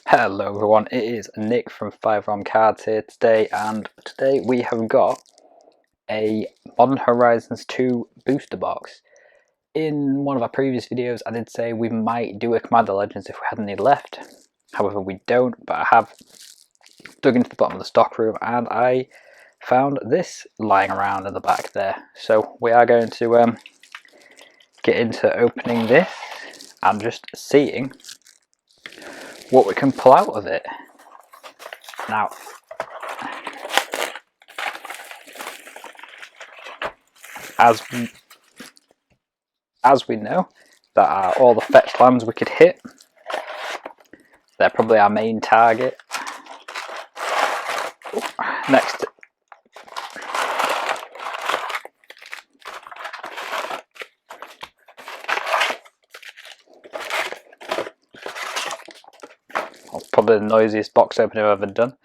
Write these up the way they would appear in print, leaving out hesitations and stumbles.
Hello everyone, it is Nick from 5RAM Cards here today, and today we have got a Modern Horizons 2 booster box. In one of our previous videos I did say we might do a Commander Legends if we had any left, however we don't, but I have dug into the bottom of the stock room and I found this lying around in the back there. So we are going to get into opening this and just seeing what we can pull out of it. Now, as we know, that are all the fetch lands we could hit. They're probably our main target. Next, probably the noisiest box opening I've ever done.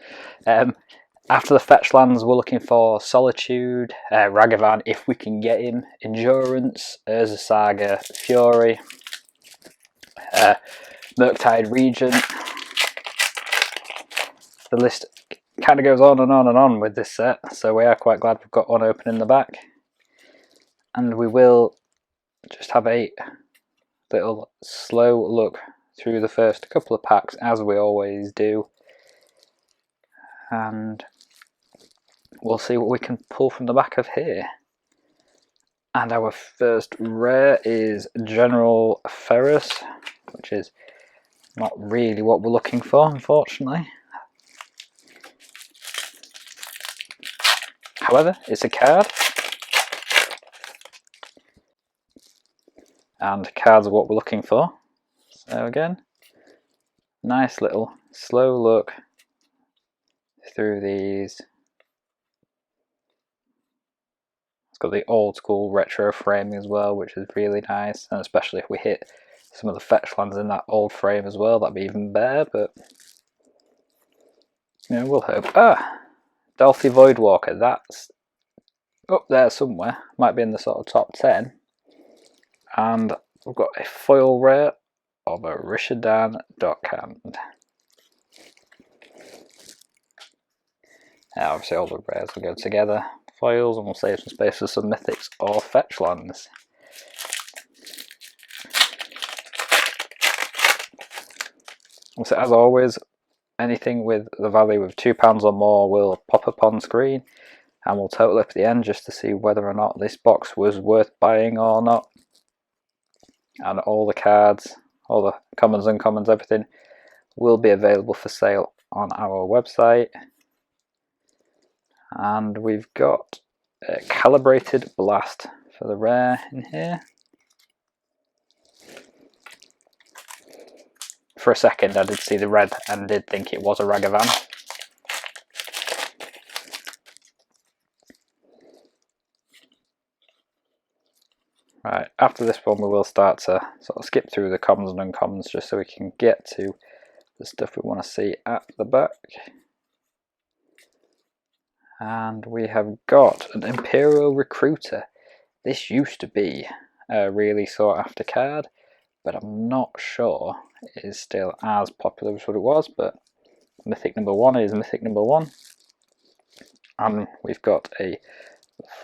After the fetch lands, we're looking for Solitude, Ragavan if we can get him, Endurance, Urza Saga, Fury, Murktide Regent. The list kind of goes on and on and on with this set, so we are quite glad we've got one open in the back. And we will just have a little slow look through the first couple of packs, as we always do. And we'll see what we can pull from the back of here. And our first rare is General Ferrous, which is not really what we're looking for, unfortunately. However, it's a card, and cards are what we're looking for. So again, nice little slow look through these. It's got the old school retro framing as well, which is really nice, and especially if we hit some of the fetch lands in that old frame as well, that'd be even better, but you know, we'll hope. Dolphy Voidwalker, that's up there somewhere, might be in the sort of top 10. And we've got a foil rare of a Rishadan Dockhand. Obviously all the rares will go together. Foils, and we'll save some space for some mythics or fetch lands. So as always, anything with the value of £2 or more will pop up on screen, and we'll total up at the end just to see whether or not this box was worth buying or not. And all the cards, all the commons, uncommons, everything will be available for sale on our website. And we've got a Calibrated Blast for the rare in here. For a second I did see the red and did think it was a Ragavan. Right, after this one we will start to sort of skip through the commons and uncommons just so we can get to the stuff we want to see at the back. And we have got an Imperial Recruiter. This used to be a really sought after card, but I'm not sure it is still as popular as what it was, but Mythic number 1 is Mythic number 1. And we've got a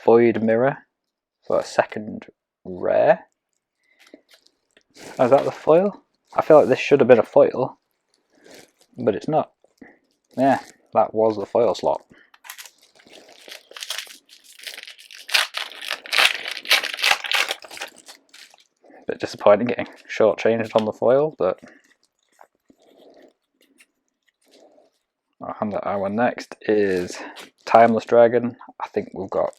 Void Mirror for a second rare. Oh, is that the foil? I feel like this should have been a foil, but it's not. Yeah, that was the foil slot. Bit disappointing getting shortchanged on the foil, but and our next is Timeless Dragon. I think we've got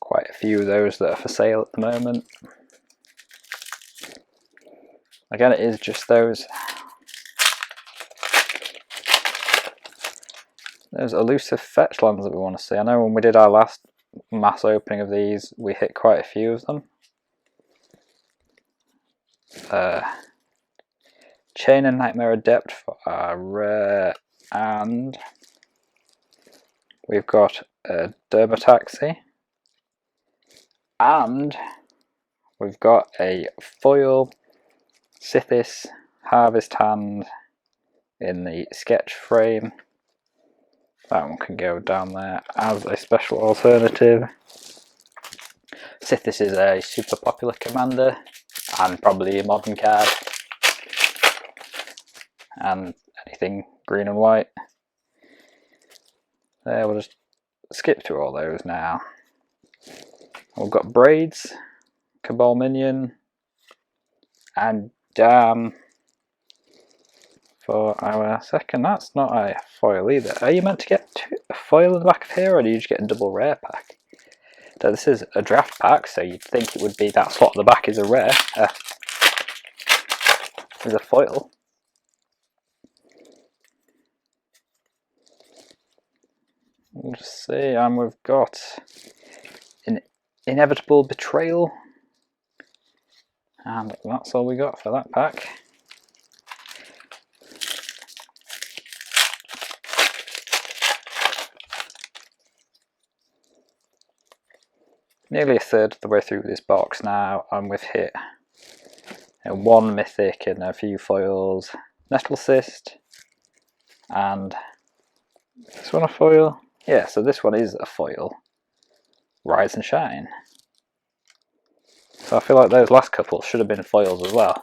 quite a few of those that are for sale at the moment. Again, it is just those elusive fetch lands that we want to see. I know when we did our last mass opening of these, we hit quite a few of them. Chain and Nightmare Adept for our rare, and we've got a Dermataxi, and we've got a foil Sithis Harvest Hand in the sketch frame. That one can go down there as a special alternative. Sithis is a super popular commander and probably a modern card, and anything green and white. There, we'll just skip through all those now. We've got Braids, Cabal Minion, and Damn for our second. That's not a foil either. Are you meant to get a foil in the back of here, or do you just get a double rare pack? So this is a draft pack, so you'd think it would be that slot at the back is a rare, is a foil. We'll just see, and we've got an Inevitable Betrayal, and that's all we got for that pack. Nearly a third of the way through this box now, and we've hit one mythic and a few foils. Nettle Cyst, and this one a foil? Yeah, so this one is a foil. Rise and Shine. So I feel like those last couple should have been foils as well.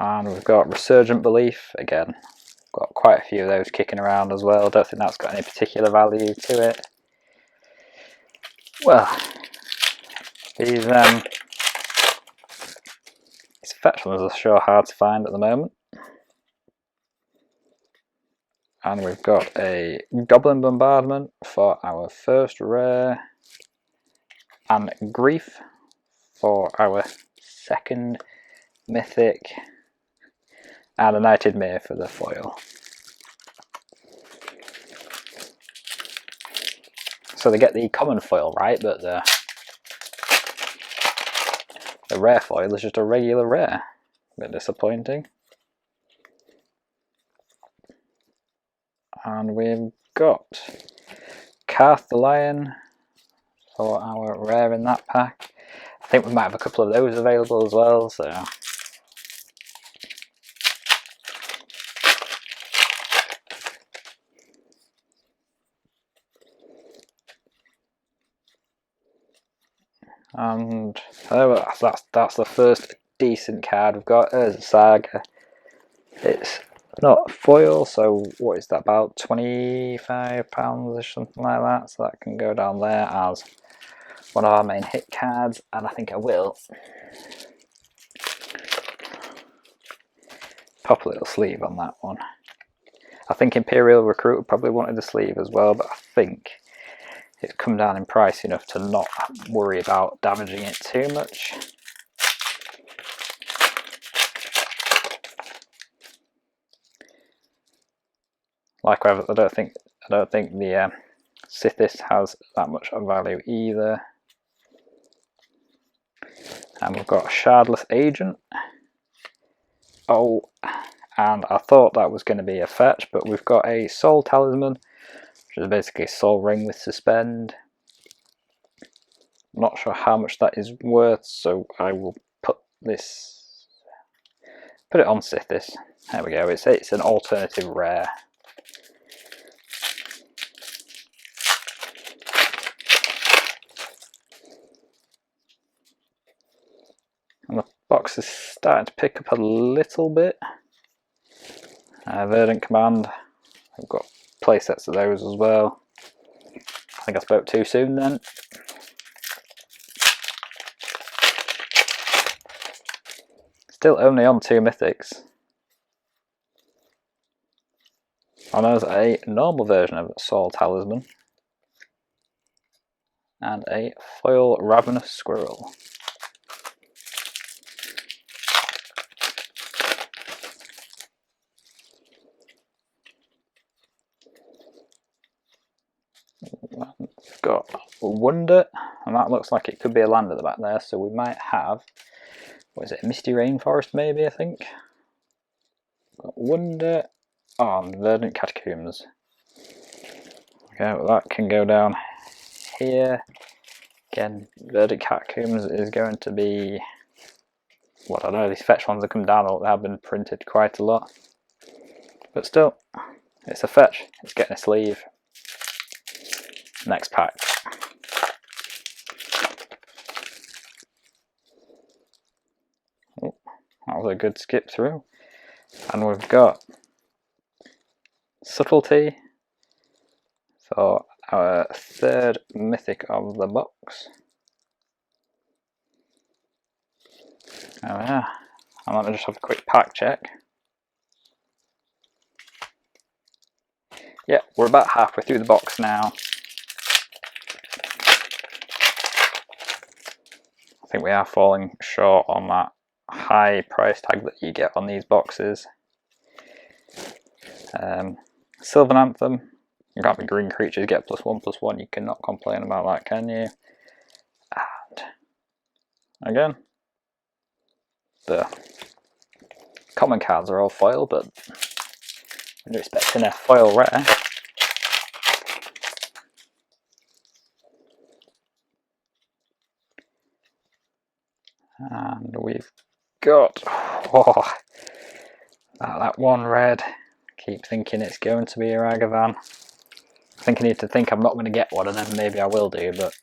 And we've got Resurgent Belief, again, got quite a few of those kicking around as well. Don't think that's got any particular value to it. Well, these fetch ones are sure hard to find at the moment. And we've got a Goblin Bombardment for our first rare, and Grief for our second mythic, and a Knighted Mare for the foil. So they get the common foil right, but the rare foil is just a regular rare. A bit disappointing. And we've got Karth the Lion for our rare in that pack. I think we might have a couple of those available as well, so and that's the first decent card we've got. There's a Saga. It's not foil, so what is that, about £25 or something like that, so that can go down there as one of our main hit cards. And I think I will pop a little sleeve on that one. I think Imperial Recruiter probably wanted the sleeve as well, but I think it's come down in price enough to not worry about damaging it too much. Likewise, I don't think the Sithis has that much value either. And we've got a Shardless Agent. Oh, and I thought that was going to be a fetch, but we've got a Soul Talisman, which is basically a Soul Ring with Suspend. I'm not sure how much that is worth, so I will put it on Sithis. There we go. It's an alternative rare. And the box is starting to pick up a little bit. Verdant Command. We've got playsets of those as well. I think I spoke too soon then. Still only on 2 mythics. And there's a normal version of Soul Talisman. And a foil Ravenous Squirrel. We've got Wonder, and that looks like it could be a land at the back there, so we might have, what is it, Misty Rainforest maybe, I think. Got Wonder, and Verdant Catacombs. go. That can go down here. Again, Verdict Catacombs is going to be, well, I know these fetch ones have come down a lot, they have been printed quite a lot. But still, it's a fetch, it's getting a sleeve. Next pack. Oh, that was a good skip through. And we've got Subtlety for our third mythic of the box. Oh yeah, I'm going to just have a quick pack check. Yeah, we're about halfway through the box now. I think we are falling short on that high price tag that you get on these boxes. Sylvan Anthem, you got the green creatures get +1/+1, you cannot complain about that, can you? And again, the common cards are all foil, but when you're expecting a foil rare, and we've got that one red. Keep thinking it's going to be a Ragavan. I think I need to think I'm not going to get one, and then maybe I will do, but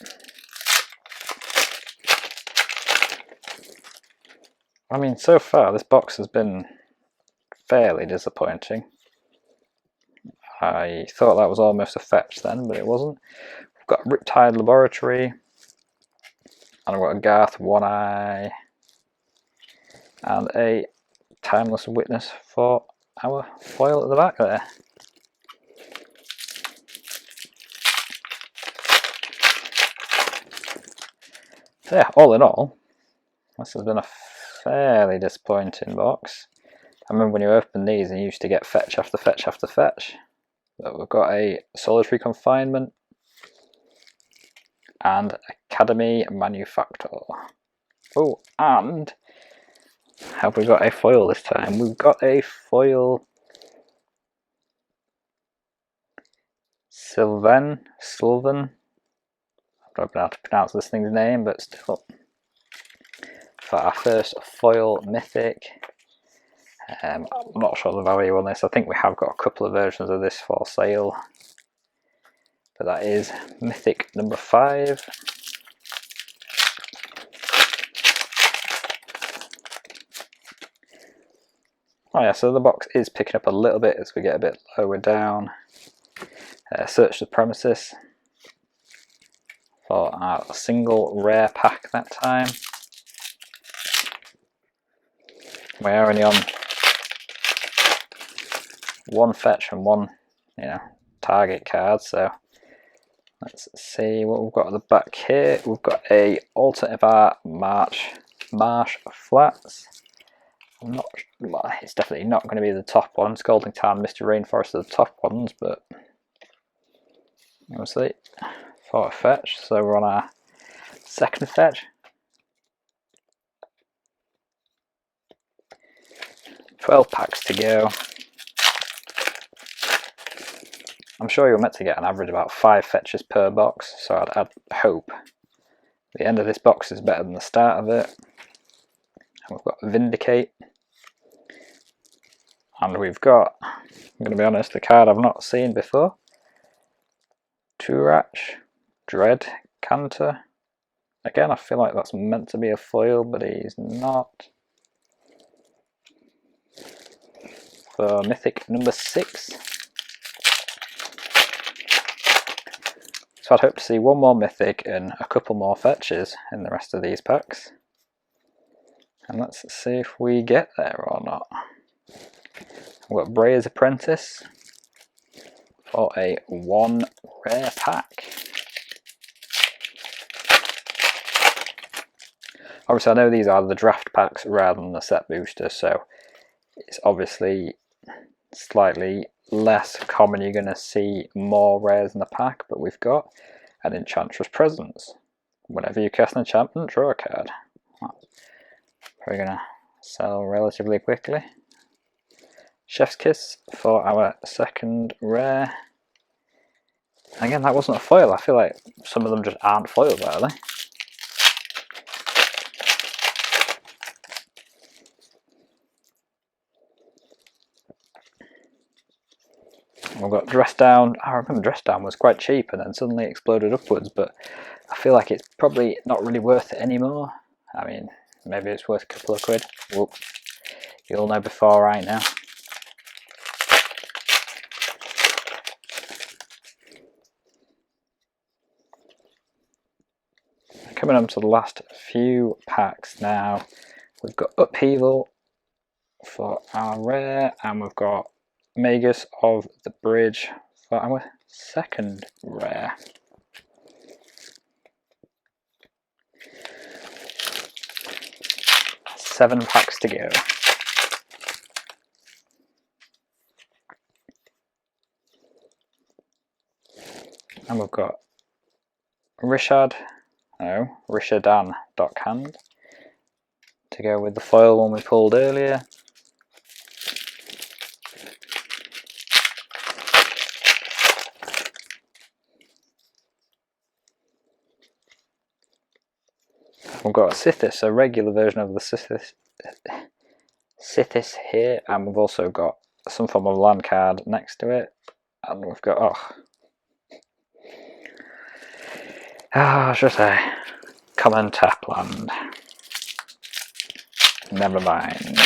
I mean, so far this box has been fairly disappointing. I thought that was almost a fetch then, but it wasn't. We've got Riptide Laboratory, and I've got a Garth One Eye, and a Timeless Witness for our foil at the back there. So yeah, all in all, this has been a fairly disappointing box. I remember when you open these and you used to get fetch after fetch after fetch. But we've got a Solitary Confinement and Academy Manufactor. Oh, and have we got a foil this time? We've got a foil Sylvan. I don't know how to pronounce this thing's name, but still. For our first foil mythic. I'm not sure the value on this. I think we have got a couple of versions of this for sale. But that is mythic number 5. Oh yeah, so the box is picking up a little bit as we get a bit lower down. Search the premises for our single rare pack that time. We are only on one fetch and one, target card, so let's see what we've got at the back here. We've got a Alternative Art Marsh Flats. Well, it's definitely not going to be the top one. Scalding Tarn, Misty Rainforest are the top ones, but obviously for a fetch, so we're on our second fetch. $12 packs to go. I'm sure you're meant to get an average about 5 fetches per box, so I'd hope the end of this box is better than the start of it. And we've got Vindicate. And we've got, I'm going to be honest, the card I've not seen before. Turach, Dread Canter. Again, I feel like that's meant to be a foil, but he's not. For mythic number 6. So I'd hope to see one more mythic and a couple more fetches in the rest of these packs. And let's see if we get there or not. We've got Brayer's Apprentice for a 1 rare pack. Obviously I know these are the draft packs rather than the set booster, so it's obviously slightly less common. You're going to see more rares in the pack, but we've got an Enchantress Presence. Whenever you cast an enchantment, draw a card. We're going to sell relatively quickly. Chef's Kiss for our second rare. Again, that wasn't a foil. I feel like some of them just aren't foils, are they? We've got Dress Down. I remember Dress Down was quite cheap and then suddenly exploded upwards, but I feel like it's probably not really worth it anymore. I mean, maybe it's worth a couple of quid. Whoop. You'll know before I know. Coming on to the last few packs now. We've got Upheaval for our rare, and we've got Magus of the Bridge for our second rare. Seven packs to go. And we've got Rishadan Dockhand to go with the foil one we pulled earlier. We've got a Sithis, a regular version of the Sithis here, and we've also got some form of land card next to it, and we've got, should I say, common tap land. Never mind.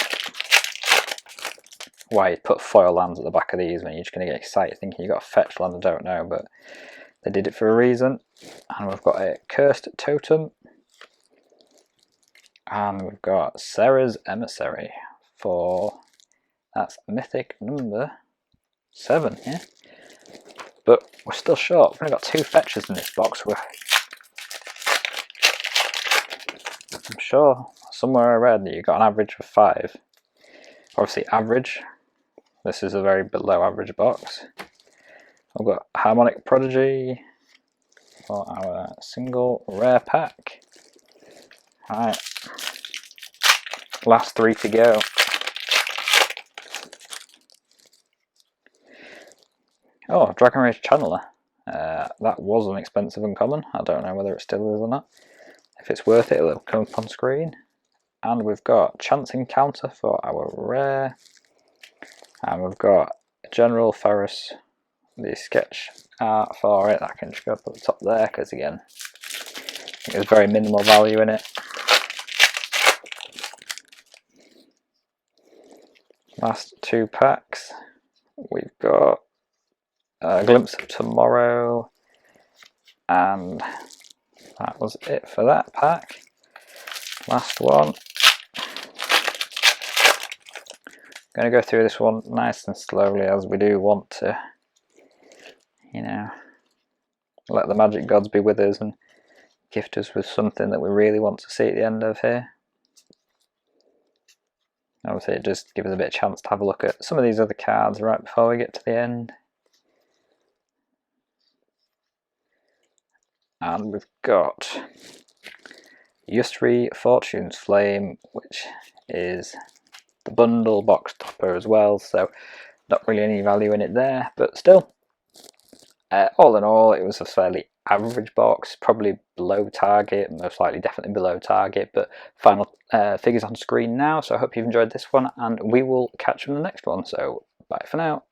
Why you put foil lands at the back of these when you're just going to get excited thinking you got a fetch land, I don't know, but they did it for a reason. And we've got a Cursed Totem. And we've got Sarah's Emissary for, that's mythic number 7, yeah? But we're still short. We've only got 2 fetches in this box. I'm sure somewhere I read that you got an average of 5. Obviously average. This is a very below average box. I've got Harmonic Prodigy for our single rare pack. Alright. Last 3 to go. Oh, Dragon Rage Channeler. That was an expensive uncommon. I don't know whether it still is or not. If it's worth it, it'll come up on screen. And we've got Chance Encounter for our rare. And we've got General Ferris, the sketch art for it. I can just go up at the top there because, again, I think there's very minimal value in it. Last 2 packs. We've got A Glimpse of Tomorrow, and that was it for that pack. Last one. I'm going to go through this one nice and slowly, as we do want to, you know, let the magic gods be with us and gift us with something that we really want to see at the end of here. Obviously it just gives us a bit of chance to have a look at some of these other cards right before we get to the end. And we've got Yusri Fortune's Flame, which is the bundle box topper as well, so not really any value in it there, but still, all in all, it was a fairly average box, probably below target, most likely definitely below target, but final figures on screen now, so I hope you've enjoyed this one, and we will catch you in the next one, so bye for now.